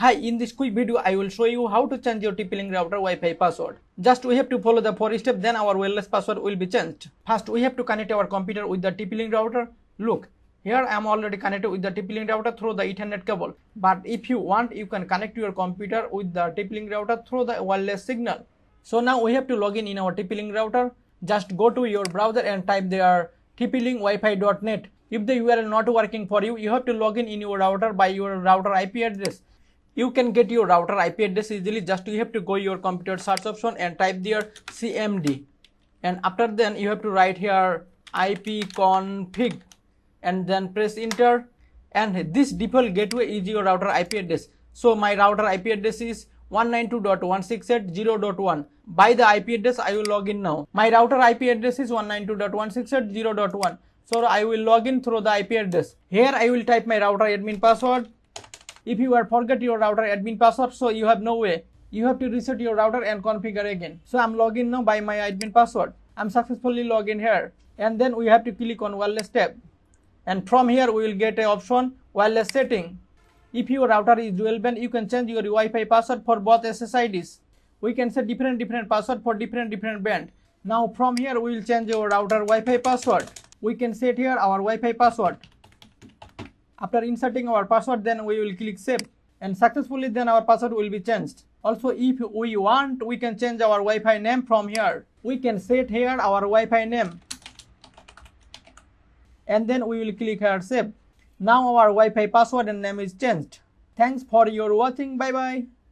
Hi, in this quick video, I will show you how to change your TP-Link router Wi-Fi password. Just we have to follow the 4 steps, then our wireless password will be changed. First, we have to connect our computer with the TP-Link router. Look, here I am already connected with the TP-Link router through the Ethernet cable. But if you want, you can connect your computer with the TP-Link router through the wireless signal. So now we have to log in our TP-Link router. Just go to your browser and type there tplinkwifi.net. If the URL not working for you, you have to log in your router by your router IP address. You can get your router IP address easily. Just you have to go your computer search option and type there cmd, and after then you have to write here ipconfig and then press enter, and this default gateway is your router IP address. So my router IP address is 192.168.0.1. By the IP address I will log in now. My router IP address is 192.168.0.1. So I will log in through the IP address. Here I will type my router admin password. If you forget your router admin password, so you have no way. You have to reset your router and configure again. So I'm logged in now by my admin password. I'm successfully logged in here. And then we have to click on wireless tab. And from here we will get an option wireless setting. If your router is dual band, you can change your Wi-Fi password for both SSIDs. We can set different password for different band. Now from here we will change our router Wi-Fi password. We can set here our Wi-Fi password. After inserting our password, then we will click save, and successfully then our password will be changed. Also, if we want, we can change our Wi-Fi name from here. We can set here our Wi-Fi name, and then we will click here save. Now our Wi-Fi password and name is changed. Thanks for your watching. Bye bye.